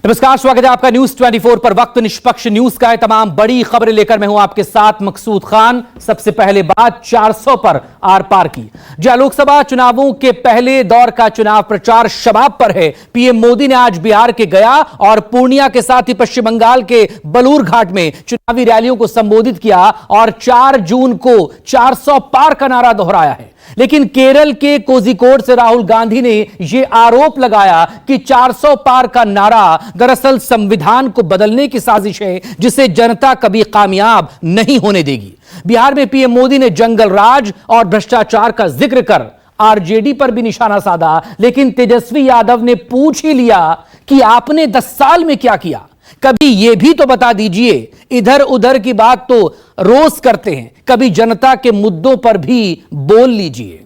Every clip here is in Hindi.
नमस्कार, स्वागत है आपका न्यूज 24 पर। वक्त निष्पक्ष न्यूज का है। तमाम बड़ी खबरें लेकर मैं हूं आपके साथ मकसूद खान। सबसे पहले बात 400 पर आर पार की। जहां लोकसभा चुनावों के पहले दौर का चुनाव प्रचार शबाब पर है, पीएम मोदी ने आज बिहार के गया और पूर्णिया के साथ ही पश्चिम बंगाल के बलूर घाट में चुनावी रैलियों को संबोधित किया और 4 जून को 400 पार का नारा दोहराया है। लेकिन केरल के कोझिकोड से राहुल गांधी ने यह आरोप लगाया कि 400 पार का नारा दरअसल संविधान को बदलने की साजिश है, जिसे जनता कभी कामयाब नहीं होने देगी। बिहार में पीएम मोदी ने जंगल राज और भ्रष्टाचार का जिक्र कर आरजेडी पर भी निशाना साधा, लेकिन तेजस्वी यादव ने पूछ ही लिया कि आपने 10 साल में क्या किया, कभी यह भी तो बता दीजिए। इधर उधर की बात तो रोज करते हैं, कभी जनता के मुद्दों पर भी बोल लीजिए।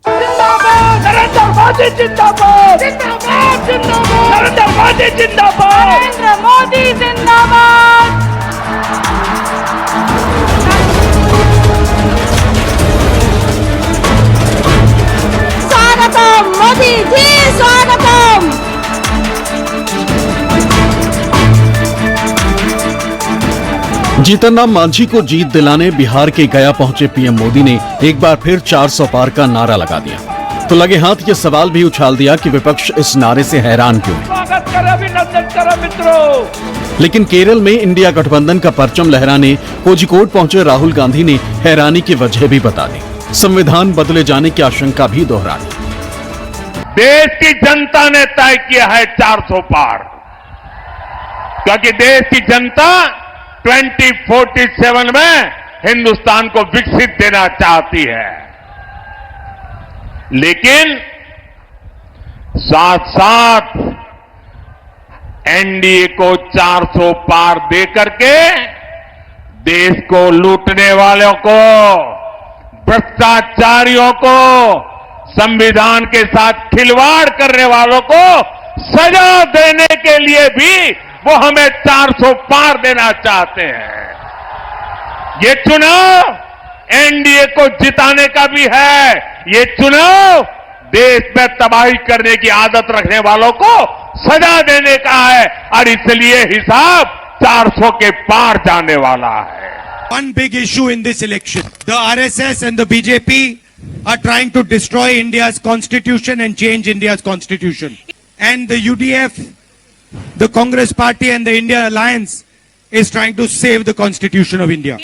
जिंदाबाद नरेंद्र मोदी, जिंदाबाद जिंदाबाद जिंदाबाद नरेंद्र मोदी, जिंदाबाद नरेंद्र मोदी, जिंदाबाद। स्वागतम मोदी जी, स्वागतम। जीतन राम मांझी को जीत दिलाने बिहार के गया पहुंचे पीएम मोदी ने एक बार फिर 400 पार का नारा लगा दिया। तो लगे हाथ ये सवाल भी उछाल दिया कि विपक्ष इस नारे से हैरान क्यों है। स्वागत करें, अभिनंदन करें मित्रों। लेकिन केरल में इंडिया गठबंधन का परचम लहराने कोझिकोड पहुंचे राहुल गांधी ने हैरानी की वजह भी बता दी, संविधान बदले जाने की आशंका भी दोहरा दी। देश की जनता ने तय किया है 400 पार, क्योंकि देश की जनता 2047 में हिंदुस्तान को विकसित देना चाहती है। लेकिन साथ साथ एनडीए को 400 पार देकर के देश को लूटने वालों को, भ्रष्टाचारियों को, संविधान के साथ खिलवाड़ करने वालों को सजा देने के लिए भी वो हमें 400 पार देना चाहते हैं। ये चुनाव एनडीए को जिताने का भी है, ये चुनाव देश में तबाही करने की आदत रखने वालों को सजा देने का है, और इसलिए हिसाब 400 के पार जाने वाला है। One big issue in this election, the RSS and the BJP are trying to destroy India's constitution and change India's constitution. And the UDF, the Congress Party and the India Alliance is trying to save the constitution of India.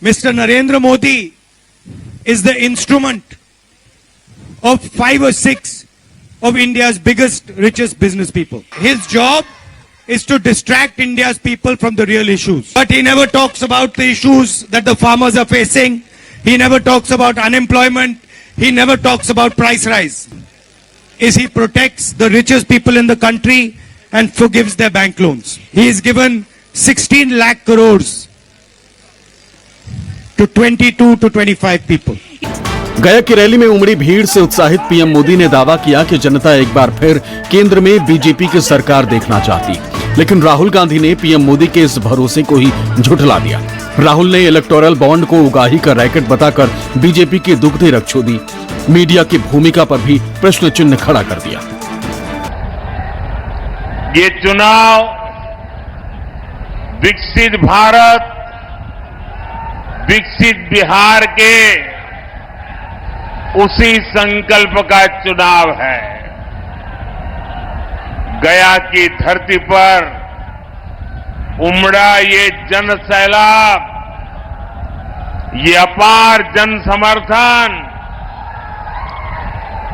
Mr. Narendra Modi is the instrument of 5 or 6 of India's biggest, richest business people. His job is to distract India's people from the real issues. But he never talks about the issues that the farmers are facing. He never talks about unemployment. He never talks about price rise. He protects the richest people in the country and forgives their bank loans. He has given 16 lakh crores to 22 to 25 people. गया की रैली में उमड़ी भीड़ से उत्साहित पीएम मोदी ने दावा किया कि जनता एक बार फिर केंद्र में बीजेपी की सरकार देखना चाहती, लेकिन राहुल गांधी ने पीएम मोदी के इस भरोसे को ही झुठला दिया। राहुल ने इलेक्टोरल बॉन्ड को उगाही का रैकेट बताकर बीजेपी की दुग्ध रख दी, मीडिया की भूमिका पर भी प्रश्न चिन्ह खड़ा कर दिया। ये चुनाव विकसित भारत, विकसित बिहार के उसी संकल्प का चुनाव है। गया की धरती पर उमड़ा ये जन सैलाब, ये अपार जन समर्थन,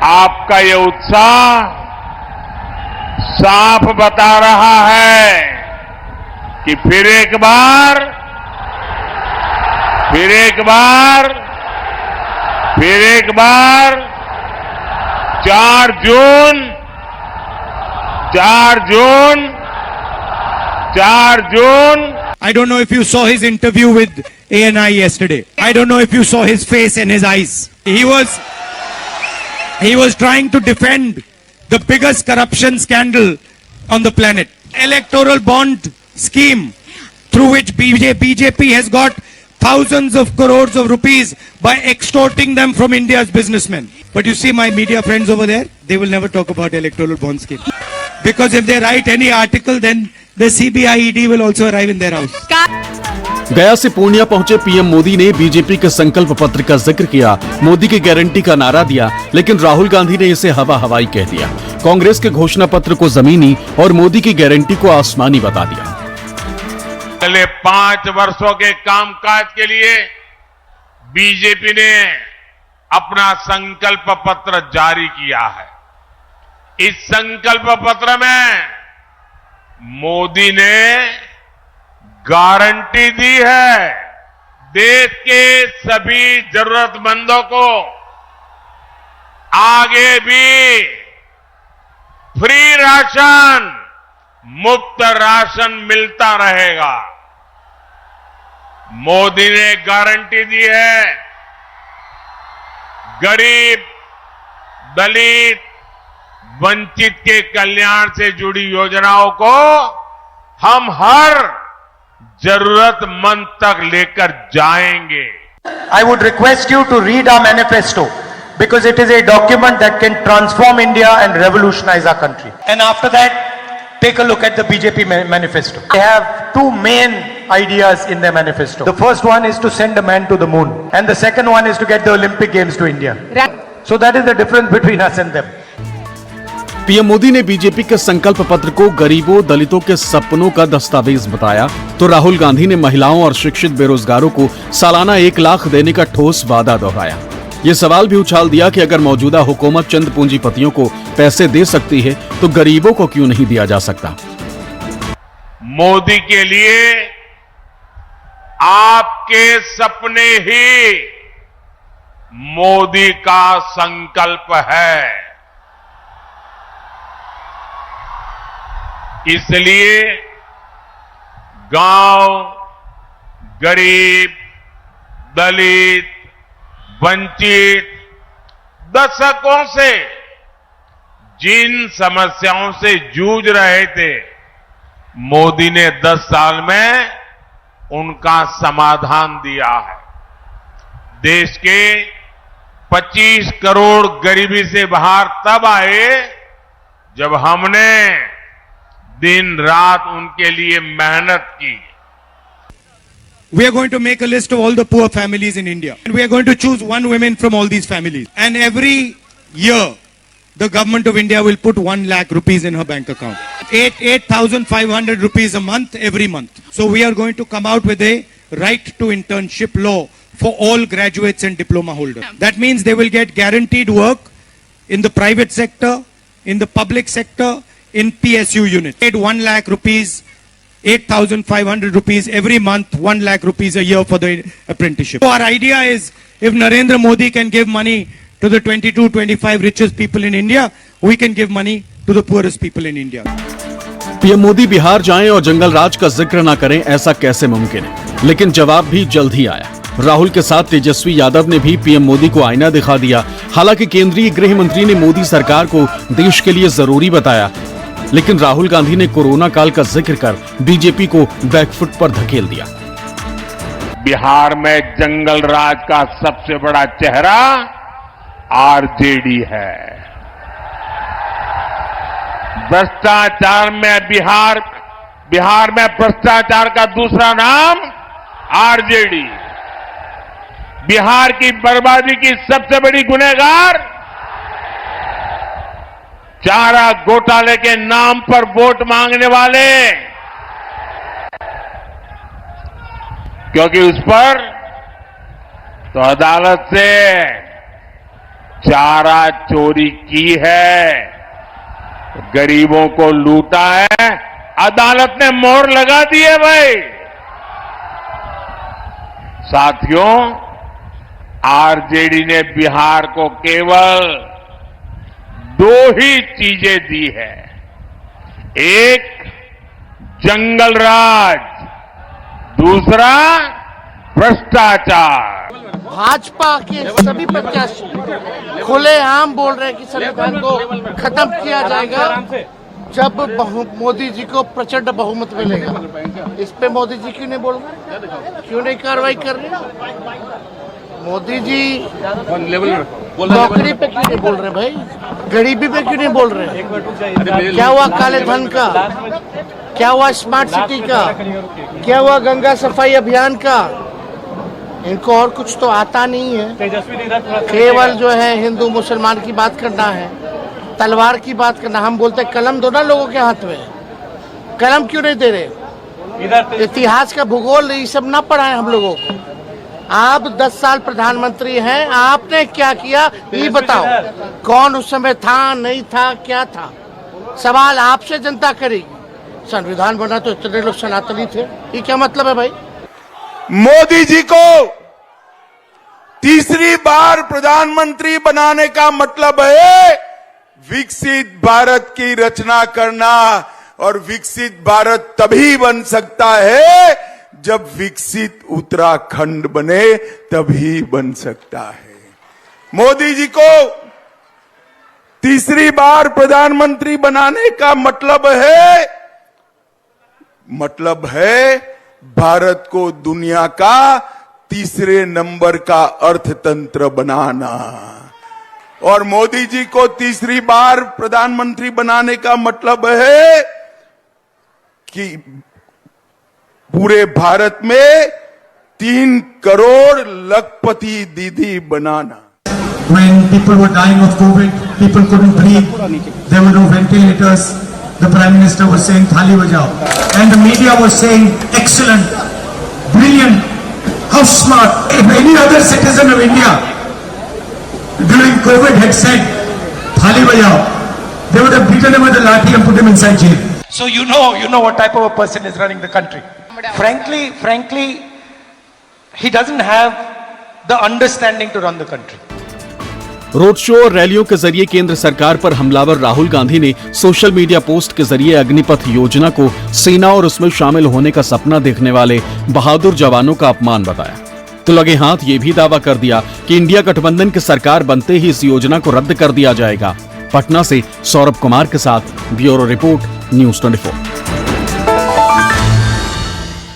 आपका ये उत्साह साफ बता रहा है कि फिर एक बार 4 जून। I don't know if you saw his interview with ANI yesterday. I don't know if you saw his face and his eyes. He was trying to defend the biggest corruption scandal on the planet. Electoral bond scheme through which BJP has got thousands of crores of rupees by extorting them from India's businessmen. But you see my media friends over there, they will never talk about electoral bond scheme. Because if they write any article, then the CBI ED will also arrive in their house. गया से पूर्णिया पहुंचे पीएम मोदी ने बीजेपी के संकल्प पत्र का जिक्र किया, मोदी की गारंटी का नारा दिया, लेकिन राहुल गांधी ने इसे हवा हवाई कह दिया। कांग्रेस के घोषणा पत्र को जमीनी और मोदी की गारंटी को आसमानी बता दिया। अगले 5 वर्षों के कामकाज के लिए बीजेपी ने अपना संकल्प पत्र जारी किया है। इस संकल्प पत्र में मोदी ने गारंटी दी है, देश के सभी जरूरतमंदों को आगे भी फ्री राशन, मुफ्त राशन मिलता रहेगा। मोदी ने गारंटी दी है, गरीब, दलित, वंचित के कल्याण से जुड़ी योजनाओं को हम हर जरूरतमंद तक लेकर जाएंगे। I would request you to read our manifesto because it is a document that can transform India and revolutionize our country. And after that, take a look at the BJP manifesto. They have two main ideas in their manifesto. The first one is to send a man to the moon, and the second one is to get the Olympic Games to India. So that is the difference between us and them. PM Modi ने बीजेपी के संकल्प पत्र को गरीबों, दलितों के सपनों का दस्तावेज बताया, तो राहुल गांधी ने महिलाओं और शिक्षित बेरोजगारों को सालाना 1 लाख देने का ठोस वादा दोहराया। ये सवाल भी उछाल दिया कि अगर मौजूदा हुकूमत चंद पूंजीपतियों को पैसे दे सकती है, तो गरीबों को क्यों नहीं दिया जा सकता। मोदी के लिए आपके सपने ही मोदी का संकल्प है। इसलिए गांव, गरीब, दलित, वंचित, दशकों से जिन समस्याओं से जूझ रहे थे, मोदी ने 10 साल में उनका समाधान दिया है। देश के 25 करोड़ गरीबी से बाहर तब आए जब हमने दिन रात उनके लिए मेहनत की। We are going to make a list of all the poor families in India. And we are going to choose one woman from all these families. And every year, the government of India will put 1 lakh rupees in her bank account. 8,500 rupees a month, every month. So we are going to come out with a right to internship law for all graduates and diploma holders. That means they will get guaranteed work in the private sector, in the public sector, in PSU units. 1 lakh rupees, 8,500 rupees every month, 1 lakh rupees a year for the apprenticeship. So our idea is, if Narendra Modi can give money to the 22-25 richest people in India, we can give money to the poorest people in India. PM Modi Bihar जाएं और जंगल राज का जिक्र ना करें, ऐसा कैसे मुमकिन है? लेकिन जवाब भी जल्द ही आया। राहुल के साथ तेजस्वी यादव ने भी पीएम मोदी को आईना दिखा दिया। हालांकि केंद्रीय गृह मंत्री ने मोदी सरकार को देश के लिए जरूरी बताया, लेकिन राहुल गांधी ने कोरोना काल का जिक्र कर बीजेपी को बैकफुट पर धकेल दिया। बिहार में जंगल राज का सबसे बड़ा चेहरा आरजेडी है। भ्रष्टाचार में बिहार में भ्रष्टाचार का दूसरा नाम आरजेडी। बिहार की बर्बादी की सबसे बड़ी गुनहगार चारा घोटाले के नाम पर वोट मांगने वाले, क्योंकि उस पर तो अदालत से चारा चोरी की है, गरीबों को लूटा है, अदालत ने मोहर लगा दी है। भाई साथियों, आरजेडी ने बिहार को केवल 2 ही चीजें दी है। एक जंगल राज, दूसरा भ्रष्टाचार। भाजपा के सभी प्रत्याशी खुलेआम बोल रहे हैं कि संविधान को खत्म किया जाएगा जब मोदी जी को प्रचंड बहुमत मिलेगा। इस पे मोदी जी क्यों नहीं बोल रहे, क्यों नहीं कार्रवाई कर रहे? मोदी जी नौकरी पे क्यों नहीं बोल रहे भाई? गरीबी पे क्यों नहीं बोल रहे? क्या हुआ काले धन का? क्या हुआ स्मार्ट सिटी का? क्या हुआ गंगा सफाई अभियान का? इनको और कुछ तो आता नहीं है, केवल जो है हिंदू मुसलमान की बात करना है, तलवार की बात करना। हम बोलते कलम दो ना लोगों के हाथ में, कलम क्यों नहीं दे रहे? इतिहास का भूगोल ये सब ना पढ़ा है हम लोगों को। आप 10 साल प्रधानमंत्री हैं, आपने क्या किया ये बताओ। कौन उस समय था, नहीं था, क्या था? सवाल आपसे जनता करेगी। संविधान बना तो इतने लोग सनातनी थे, ये क्या मतलब है भाई? मोदी जी को तीसरी बार प्रधानमंत्री बनाने का मतलब है विकसित भारत की रचना करना, और विकसित भारत तभी बन सकता है जब विकसित उत्तराखंड बने, तभी बन सकता है। मोदी जी को तीसरी बार प्रधानमंत्री बनाने का मतलब है भारत को दुनिया का तीसरे नंबर का अर्थतंत्र बनाना। और मोदी जी को तीसरी बार प्रधानमंत्री बनाने का मतलब है कि पूरे भारत में 3 करोड़ लखपति दीदी बनाना। When people were dying of COVID, people couldn't breathe. There were no ventilators. The Prime Minister was saying, "Thali bajao," and the media was saying, "Excellent, brilliant, how smart." If any other citizen of India during COVID had said, "Thali bajao," they would have beaten him with a lathi and put him inside jail. So you know what type of a person is running the country. Frankly, he doesn't have the understanding to run the country. Road show और रैलियों के जरिए केंद्र सरकार पर हमलावर राहुल गांधी ने सोशल मीडिया पोस्ट के जरिए अग्निपथ योजना को सेना और उसमें शामिल होने का सपना देखने वाले बहादुर जवानों का अपमान बताया। तो लगे हाथ ये भी दावा कर दिया कि इंडिया गठबंधन की सरकार बनते ही इस योजना को रद्द कर दिया जाएगा। पटना से सौरभ कुमार के साथ ब्यूरो रिपोर्ट, न्यूज़ 24।